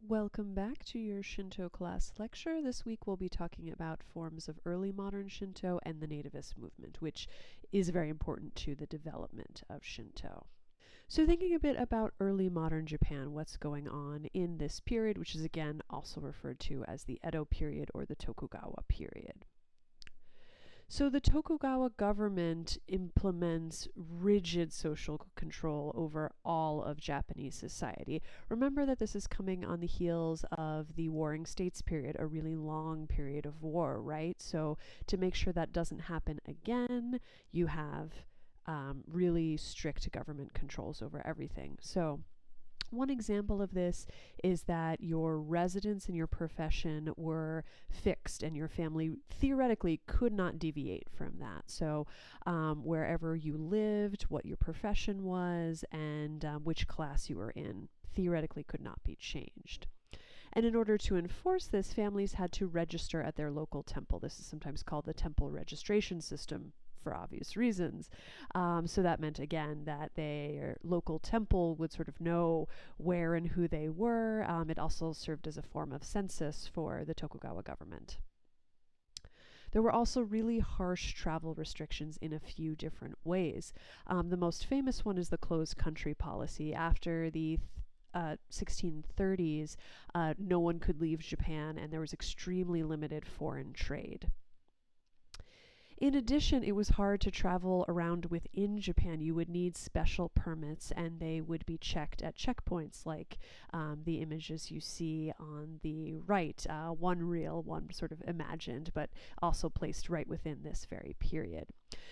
Welcome back to your Shinto class lecture. This week we'll be talking about forms of early modern Shinto and the nativist movement, which is very important to the development of Shinto. So thinking a bit about early modern Japan, what's going on in this period, which is again also referred to as the Edo period or the Tokugawa period. So the Tokugawa government implements rigid social control over all of Japanese society. Remember that this is coming on the heels of the Warring States period, a really long period of war, right? So to make sure that doesn't happen again, you have really strict government controls over everything. So one example of this is that your residence and your profession were fixed and your family theoretically could not deviate from that. So wherever you lived, what your profession was, and which class you were in theoretically could not be changed. And in order to enforce this, families had to register at their local temple. This is sometimes called the temple registration system for obvious reasons. So that meant, again, that their local temple would sort of know where and who they were. It also served as a form of census for the Tokugawa government. There were also really harsh travel restrictions in a few different ways. The most famous one is the closed country policy. After the 1630s, no one could leave Japan, and there was extremely limited foreign trade. In addition, it was hard to travel around within Japan. You would need special permits, and they would be checked at checkpoints like the images you see on the right. One real, one sort of imagined, but also placed right within this very period.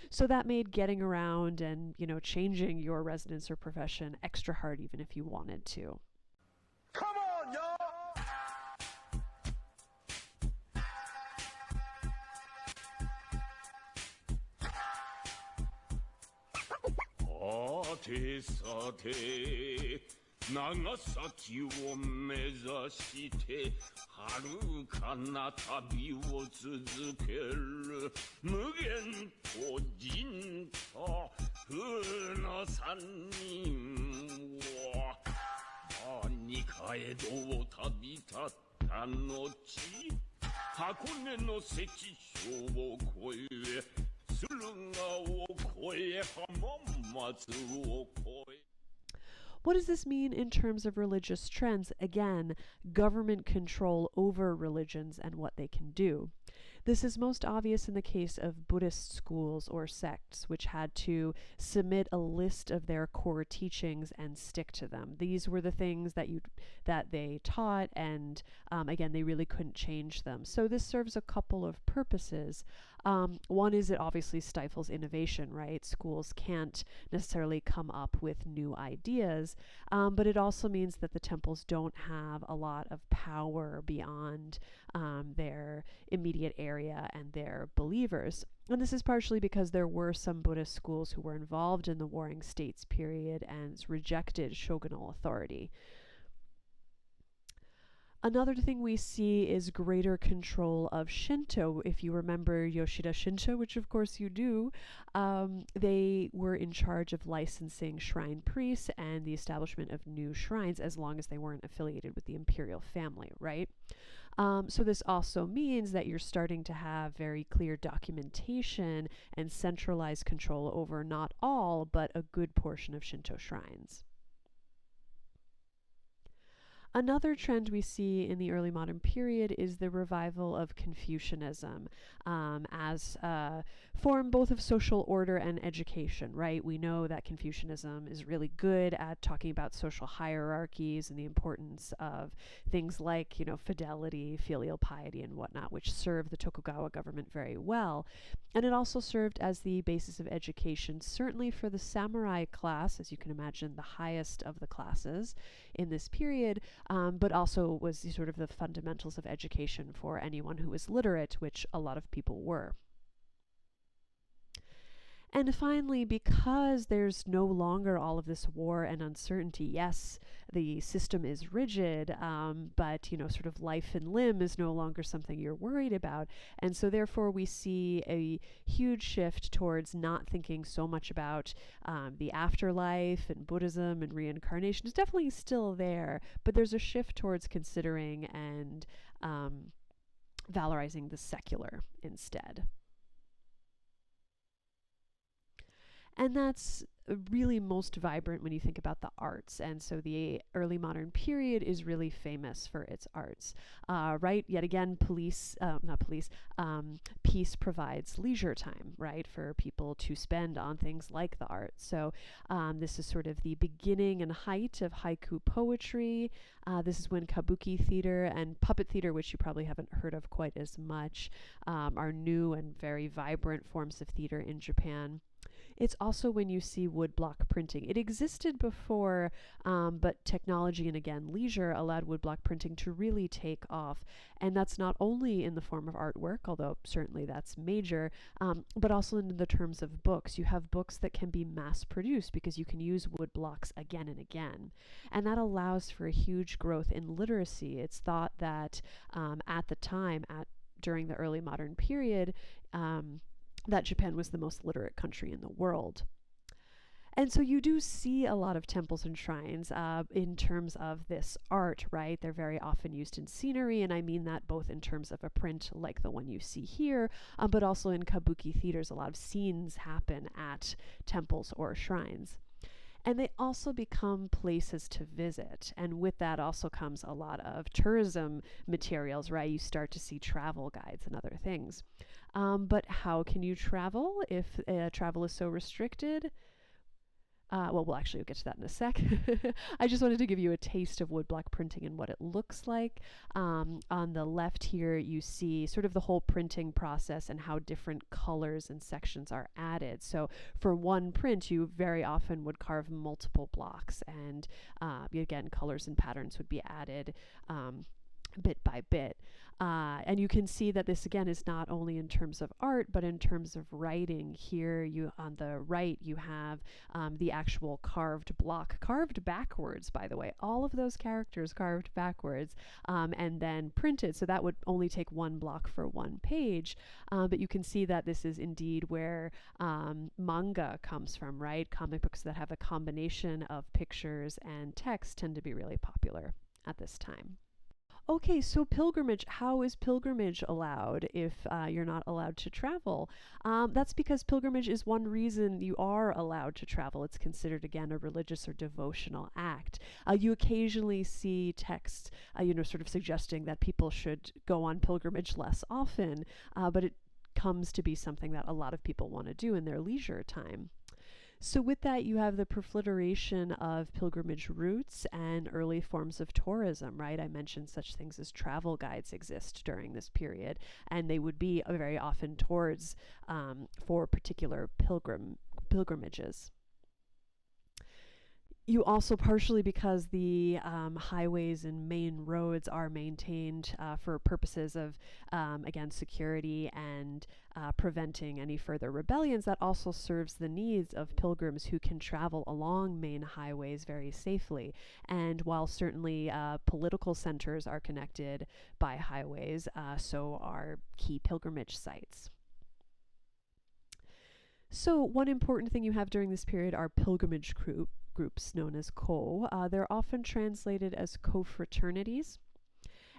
So that made getting around and, changing your residence or profession extra hard, even if you wanted to. Come on, y'all! さてさて長崎を目指して遥かな旅を続ける無限と人と風の三人は二階江戸を旅立った後箱根の関所を越え駿河を越え浜松を越え What does this mean in terms of religious trends? Again, government control over religions and what they can do. This is most obvious in the case of Buddhist schools or sects, which had to submit a list of their core teachings and stick to them. These were the things that they taught, and again, they really couldn't change them. So this serves a couple of purposes. One is it obviously stifles innovation, right? Schools can't necessarily come up with new ideas. But it also means that the temples don't have a lot of power beyond their immediate area and their believers. And this is partially because there were some Buddhist schools who were involved in the Warring States period and rejected shogunal authority. Another thing we see is greater control of Shinto. If you remember Yoshida Shinto, which of course you do, they were in charge of licensing shrine priests and the establishment of new shrines as long as they weren't affiliated with the imperial family, right? So this also means that you're starting to have very clear documentation and centralized control over not all, but a good portion of Shinto shrines. Another trend we see in the early modern period is the revival of Confucianism as a form both of social order and education, right? We know that Confucianism is really good at talking about social hierarchies and the importance of things like, fidelity, filial piety, and whatnot, which served the Tokugawa government very well. And it also served as the basis of education, certainly for the samurai class, as you can imagine, the highest of the classes in this period, but also was sort of the fundamentals of education for anyone who was literate, which a lot of people were. And finally, because there's no longer all of this war and uncertainty, yes, the system is rigid, but sort of life and limb is no longer something you're worried about. And so, therefore, we see a huge shift towards not thinking so much about the afterlife, and Buddhism and reincarnation is definitely still there, but there's a shift towards considering and valorizing the secular instead. And that's really most vibrant when you think about the arts. And so the early modern period is really famous for its arts, right? Yet again, peace provides leisure time, right, for people to spend on things like the arts. So this is sort of the beginning and height of haiku poetry. This is when kabuki theater and puppet theater, which you probably haven't heard of quite as much, are new and very vibrant forms of theater in Japan. It's also when you see woodblock printing. It existed before, but technology and again leisure allowed woodblock printing to really take off. And that's not only in the form of artwork, although certainly that's major, but also in the terms of books. You have books that can be mass produced because you can use woodblocks again and again. And that allows for a huge growth in literacy. It's thought that at the time, during the early modern period, that Japan was the most literate country in the world. And so you do see a lot of temples and shrines in terms of this art, right? They're very often used in scenery, and I mean that both in terms of a print like the one you see here, but also in kabuki theaters. A lot of scenes happen at temples or shrines. And they also become places to visit. And with that also comes a lot of tourism materials, right? You start to see travel guides and other things. But how can you travel if travel is so restricted? We'll actually get to that in a sec. I just wanted to give you a taste of woodblock printing and what it looks like. On the left here, you see sort of the whole printing process and how different colors and sections are added. So for one print, you very often would carve multiple blocks, and again, colors and patterns would be added bit by bit. And you can see that this again is not only in terms of art, but in terms of writing. Here, you on the right, you have the actual carved block, carved backwards, by the way, all of those characters carved backwards, and then printed. So that would only take one block for one page. But you can see that this is indeed where manga comes from, right? Comic books that have a combination of pictures and text tend to be really popular at this time. Okay, so pilgrimage. How is pilgrimage allowed if you're not allowed to travel? That's because pilgrimage is one reason you are allowed to travel. It's considered, again, a religious or devotional act. You occasionally see texts, sort of suggesting that people should go on pilgrimage less often, but it comes to be something that a lot of people want to do in their leisure time. So with that, you have the proliferation of pilgrimage routes and early forms of tourism, right? I mentioned such things as travel guides exist during this period, and they would be very often towards for particular pilgrimages. You also, partially because the highways and main roads are maintained for purposes of, again, security and preventing any further rebellions, that also serves the needs of pilgrims who can travel along main highways very safely. And while certainly political centers are connected by highways, so are key pilgrimage sites. So one important thing you have during this period are pilgrimage groups known as ko. They're often translated as confraternities.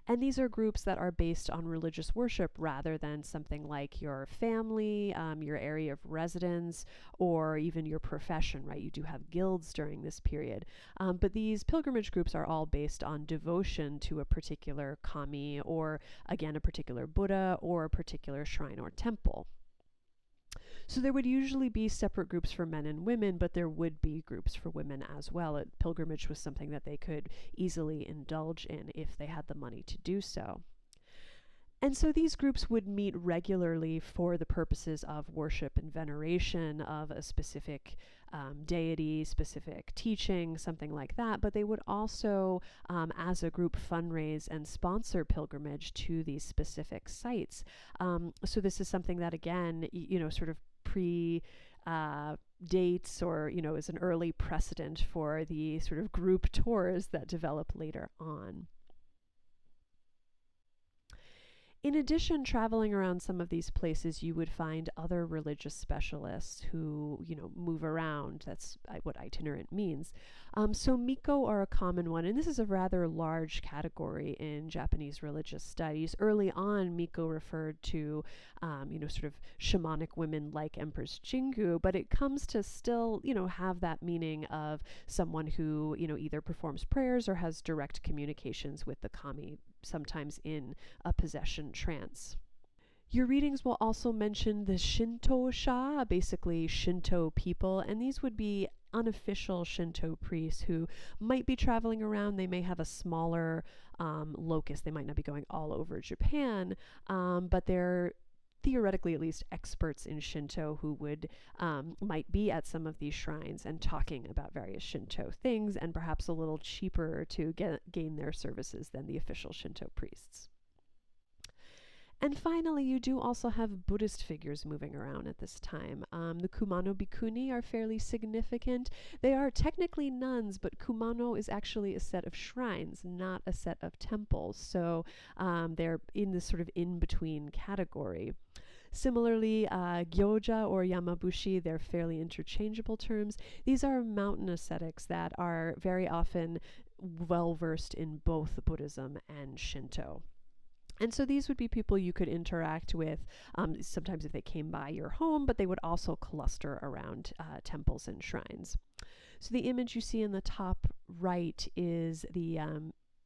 And these are groups that are based on religious worship rather than something like your family, your area of residence, or even your profession, right? You do have guilds during this period. But these pilgrimage groups are all based on devotion to a particular kami, or again, a particular Buddha, or a particular shrine or temple. So there would usually be separate groups for men and women, but there would be groups for women as well. Pilgrimage was something that they could easily indulge in if they had the money to do so. And so these groups would meet regularly for the purposes of worship and veneration of a specific deity, specific teaching, something like that. But they would also, as a group, fundraise and sponsor pilgrimage to these specific sites. So this is something that, again, sort of dates or, is an early precedent for the sort of group tours that develop later on. In addition, traveling around some of these places, you would find other religious specialists who, move around. That's what itinerant means. So miko are a common one, and this is a rather large category in Japanese religious studies. Early on, miko referred to, sort of shamanic women like Empress Jingu, but it comes to still, have that meaning of someone who, either performs prayers or has direct communications with the kami, sometimes in a possession trance. Your readings will also mention the Shinto sha, basically Shinto people, and these would be unofficial Shinto priests who might be traveling around. They may have a smaller locus. They might not be going all over Japan, but they're theoretically at least experts in Shinto who would might be at some of these shrines and talking about various Shinto things, and perhaps a little cheaper to gain their services than the official Shinto priests. And finally, you do also have Buddhist figures moving around at this time. The Kumano Bhikkhuni are fairly significant. They are technically nuns, but Kumano is actually a set of shrines, not a set of temples. So they're in this sort of in-between category. Similarly, gyoja or yamabushi, they're fairly interchangeable terms. These are mountain ascetics that are very often well versed in both Buddhism and Shinto. And so these would be people you could interact with, sometimes if they came by your home, but they would also cluster around temples and shrines. So the image you see in the top right is the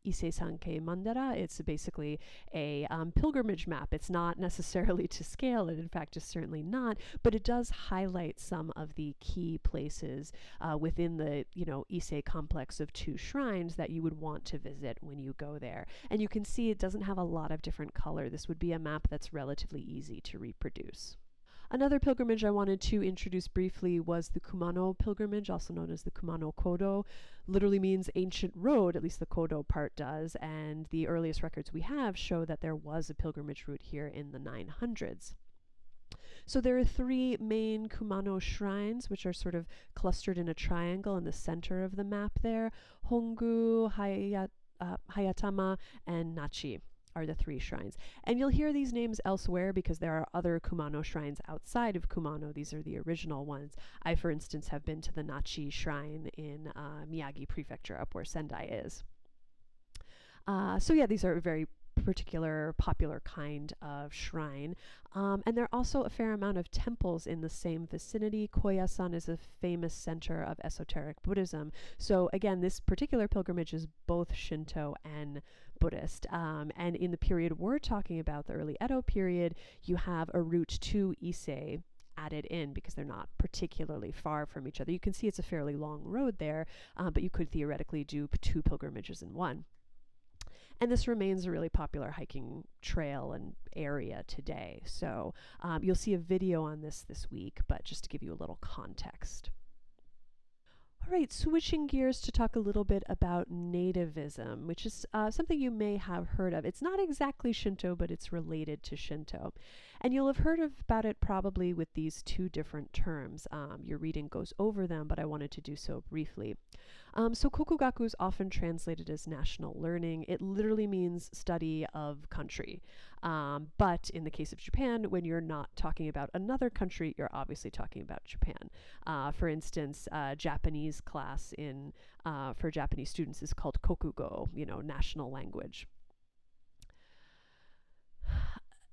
Ise Sankei Mandara. It's basically a pilgrimage map. It's not necessarily to scale, it in fact is certainly not, but it does highlight some of the key places within the Ise complex of 2 shrines that you would want to visit when you go there. And you can see it doesn't have a lot of different color. This would be a map that's relatively easy to reproduce. Another pilgrimage I wanted to introduce briefly was the Kumano pilgrimage, also known as the Kumano Kodo. Literally means ancient road, at least the Kodo part does, and the earliest records we have show that there was a pilgrimage route here in the 900s. So there are 3 main Kumano shrines, which are sort of clustered in a triangle in the center of the map there. Hongu, Hayatama, and Nachi are the 3 shrines. And you'll hear these names elsewhere because there are other Kumano shrines outside of Kumano. These are the original ones. I, for instance, have been to the Nachi shrine in Miyagi Prefecture, up where Sendai is. So yeah, these are very particular popular kind of shrine. And there are also a fair amount of temples in the same vicinity. Koyasan is a famous center of esoteric Buddhism. So again, this particular pilgrimage is both Shinto and Buddhist. And in the period we're talking about, the early Edo period, you have a route to Ise added in because they're not particularly far from each other. You can see it's a fairly long road there, but you could theoretically do 2 pilgrimages in one. And this remains a really popular hiking trail and area today. So you'll see a video on this week, but just to give you a little context. All right, switching gears to talk a little bit about nativism, which is something you may have heard of. It's not exactly Shinto, but it's related to Shinto. And you'll have heard about it probably with these 2 different terms. Your reading goes over them, but I wanted to do so briefly. So kokugaku is often translated as national learning. It literally means study of country. But in the case of Japan, when you're not talking about another country, you're obviously talking about Japan. For instance, Japanese class for Japanese students is called kokugo, national language.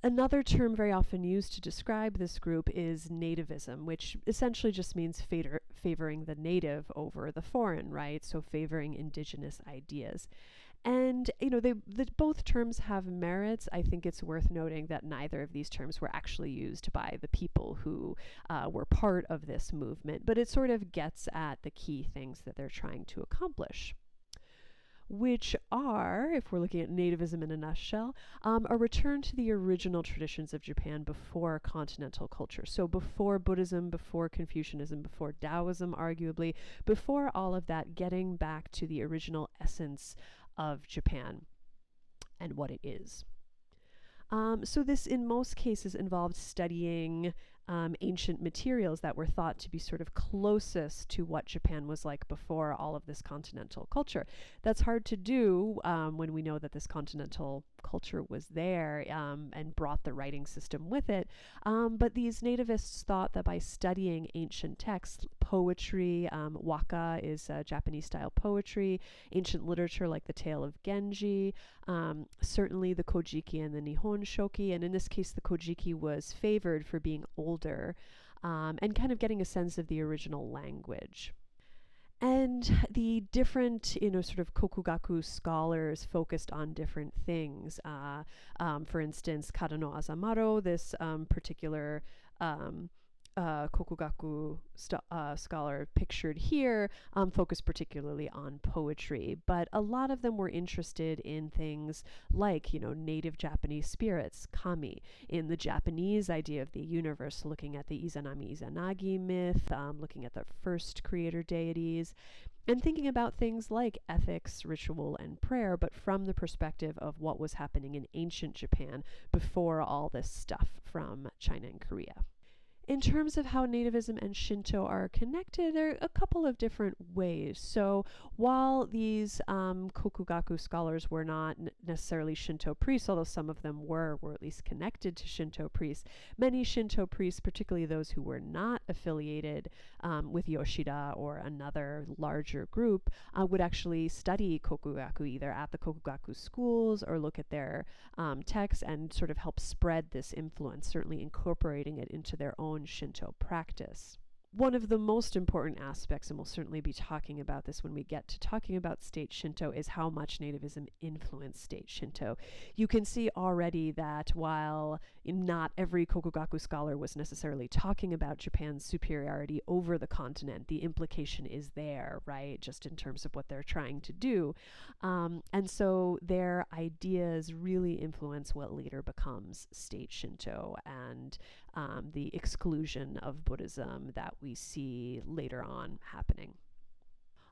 Another term very often used to describe this group is nativism, which essentially just means favoring the native over the foreign, right? So favoring indigenous ideas. And, both terms have merits. I think it's worth noting that neither of these terms were actually used by the people who were part of this movement, but it sort of gets at the key things that they're trying to accomplish, which are, if we're looking at nativism in a nutshell, a return to the original traditions of Japan before continental culture. So before Buddhism, before Confucianism, before Taoism, arguably, before all of that, getting back to the original essence of Japan and what it is. So this, in most cases, involved studying ancient materials that were thought to be sort of closest to what Japan was like before all of this continental culture. That's hard to do when we know that this continental culture was there and brought the writing system with it. But these nativists thought that by studying ancient texts, poetry, waka is Japanese style poetry, ancient literature like the Tale of Genji, certainly the Kojiki and the Nihon Shoki, and in this case, the Kojiki was favored for being older and kind of getting a sense of the original language. And the different, sort of kokugaku scholars focused on different things. For instance, Kadano Azamaro, this particular kokugaku scholar pictured here, focused particularly on poetry. But a lot of them were interested in things like, native Japanese spirits, kami, in the Japanese idea of the universe, looking at the Izanami Izanagi myth, looking at the first creator deities, and thinking about things like ethics, ritual, and prayer, but from the perspective of what was happening in ancient Japan before all this stuff from China and Korea. In terms of how nativism and Shinto are connected, there are a couple of different ways. So while these kokugaku scholars were not necessarily Shinto priests, although some of them were at least connected to Shinto priests, many Shinto priests, particularly those who were not affiliated with Yoshida or another larger group, would actually study kokugaku either at the kokugaku schools or look at their texts and sort of help spread this influence, certainly incorporating it into their own Shinto practice. One of the most important aspects, and we'll certainly be talking about this when we get to talking about state Shinto, is how much nativism influenced state Shinto. You can see already that while not every kokugaku scholar was necessarily talking about Japan's superiority over the continent, the implication is there, right? Just in terms of what they're trying to do. And so their ideas really influence what later becomes state Shinto and the exclusion of Buddhism that we see later on happening.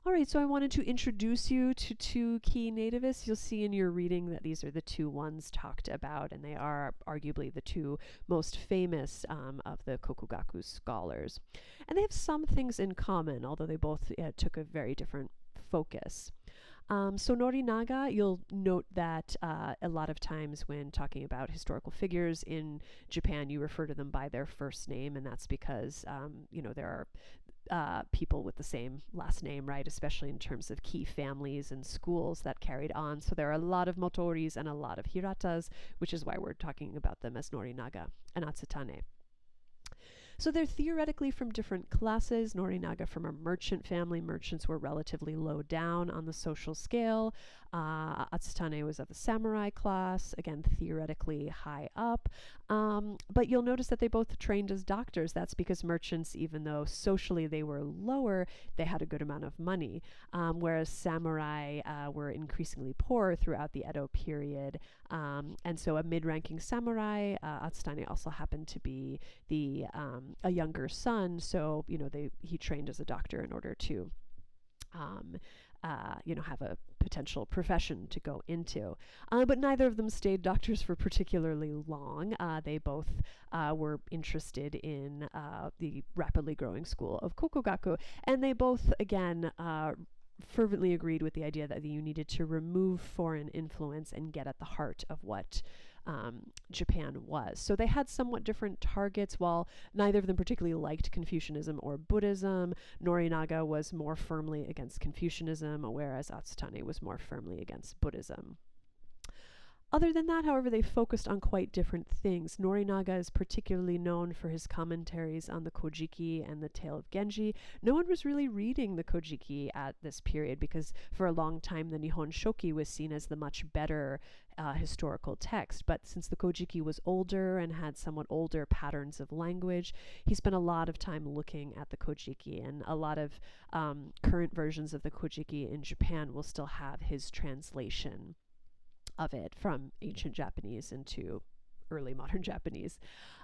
All right, so I wanted to introduce you to two key nativists. You'll see in your reading that these are the two ones talked about, and they are arguably the two most famous of the Kokugaku scholars. And they have some things in common, although they both took a very different focus. So Norinaga, you'll note that a lot of times when talking about historical figures in Japan, you refer to them by their first name, and that's because, there are people with the same last name, right, especially in terms of key families and schools that carried on. So there are a lot of Motoris and a lot of Hiratas, which is why we're talking about them as Norinaga and Atsutane. So they're theoretically from different classes. Norinaga from a merchant family. Merchants were relatively low down on the social scale. Atsutane was of the samurai class, again, theoretically high up. But you'll notice that they both trained as doctors. That's because merchants, even though socially they were lower, they had a good amount of money, whereas samurai were increasingly poor throughout the Edo period. And so a mid-ranking samurai, Atsutane also happened to be a younger son, so he trained as a doctor in order to have a potential profession to go into. But neither of them stayed doctors for particularly long. They both were interested in the rapidly growing school of Kokugaku, and they both, again, fervently agreed with the idea that you needed to remove foreign influence and get at the heart of what Japan was. So they had somewhat different targets. While neither of them particularly liked Confucianism or Buddhism, Norinaga was more firmly against Confucianism, whereas Atsutane was more firmly against Buddhism. Other than that, however, they focused on quite different things. Norinaga is particularly known for his commentaries on the Kojiki and the Tale of Genji. No one was really reading the Kojiki at this period because for a long time the Nihon Shoki was seen as the much better historical text. But since the Kojiki was older and had somewhat older patterns of language, he spent a lot of time looking at the Kojiki, and a lot of current versions of the Kojiki in Japan will still have his translation of it from ancient Japanese into early modern Japanese.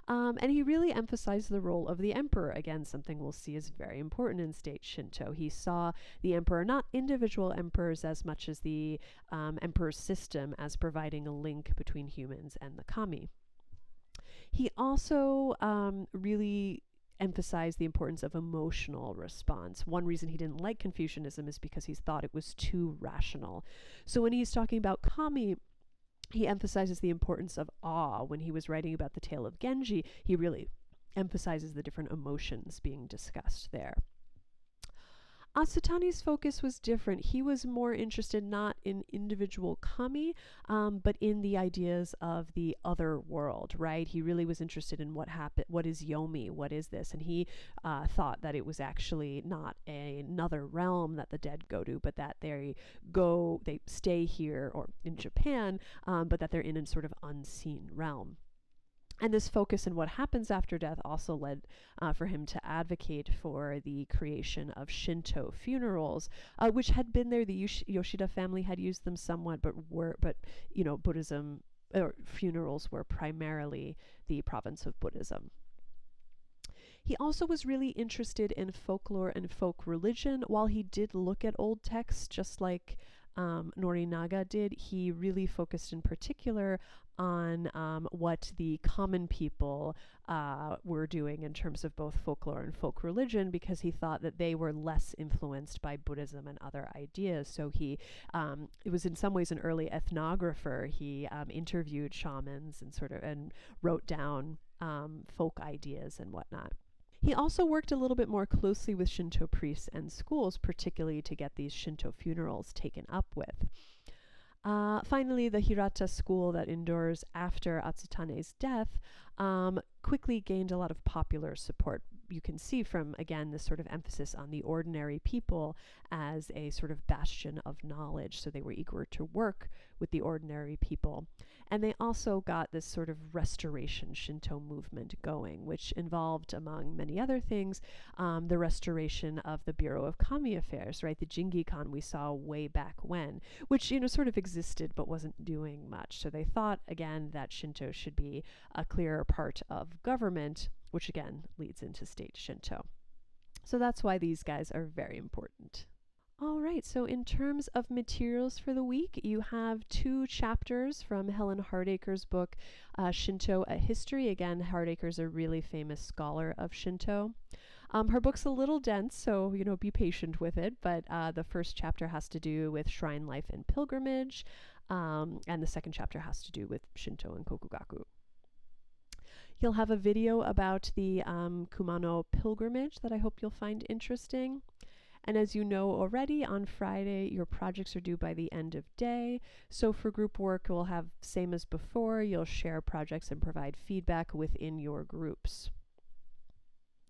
And he really emphasized the role of the emperor. Again, something we'll see is very important in state Shinto. He saw the emperor, not individual emperors as much as the emperor's system, as providing a link between humans and the kami. He also really emphasized the importance of emotional response. One reason he didn't like Confucianism is because he thought it was too rational. So when he's talking about kami, he emphasizes the importance of awe. When he was writing about the tale of Genji, he really emphasizes the different emotions being discussed there. Asutani's focus was different. He was more interested not in individual kami, but in the ideas of the other world, right? He really was interested in what happened, what is Yomi, what is this? And he thought that it was actually not another realm that the dead go to, but that they stay here or in Japan, but that they're in a sort of unseen realm. And this focus on what happens after death also led for him to advocate for the creation of Shinto funerals, which had been there. The Yoshida family had used them somewhat, but Buddhism or funerals were primarily the province of Buddhism. He also was really interested in folklore and folk religion. While he did look at old texts, just like Norinaga did, he really focused in particular on what the common people were doing in terms of both folklore and folk religion, because he thought that they were less influenced by Buddhism and other ideas. So he it was in some ways an early ethnographer. He interviewed shamans and wrote down folk ideas and whatnot. He also worked a little bit more closely with Shinto priests and schools, particularly to get these Shinto funerals taken up with. Finally, the Hirata school that endures after Atsutane's death quickly gained a lot of popular support. You can see from, again, this sort of emphasis on the ordinary people as a sort of bastion of knowledge. So they were eager to work with the ordinary people. And they also got this sort of restoration Shinto movement going, which involved, among many other things, the restoration of the Bureau of Kami Affairs, right? The Jingikan we saw way back when, which, sort of existed but wasn't doing much. So they thought, again, that Shinto should be a clearer part of government, which again leads into state Shinto. So that's why these guys are very important. All right, so in terms of materials for the week, you have 2 chapters from Helen Hardacre's book, Shinto, A History. Again, Hardacre's a really famous scholar of Shinto. Her book's a little dense, so, be patient with it, but the first chapter has to do with shrine life and pilgrimage, and the second chapter has to do with Shinto and Kokugaku. You'll have a video about the Kumano pilgrimage that I hope you'll find interesting. And as you know already, on Friday, your projects are due by the end of day. So for group work, we'll have same as before. You'll share projects and provide feedback within your groups.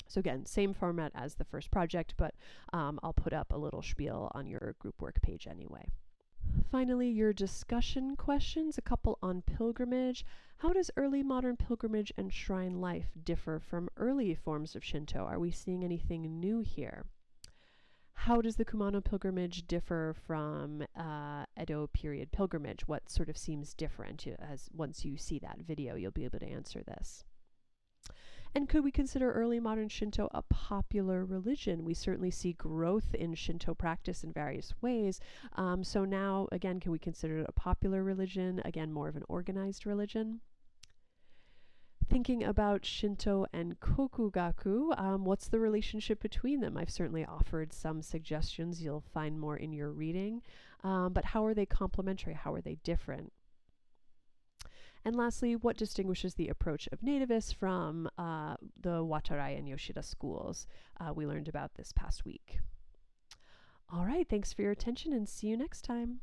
So again, same format as the first project, but I'll put up a little spiel on your group work page anyway. Finally, your discussion questions, a couple on pilgrimage. How does early modern pilgrimage and shrine life differ from early forms of Shinto? Are we seeing anything new here? How does the Kumano pilgrimage differ from Edo period pilgrimage? What sort of seems different? As once you see that video, you'll be able to answer this. And could we consider early modern Shinto a popular religion? We certainly see growth in Shinto practice in various ways. So now, again, can we consider it a popular religion? Again, more of an organized religion? Thinking about Shinto and Kokugaku, what's the relationship between them? I've certainly offered some suggestions. You'll find more in your reading. But how are they complementary? How are they different? And lastly, what distinguishes the approach of nativists from the Watarai and Yoshida schools we learned about this past week? All right, thanks for your attention and see you next time.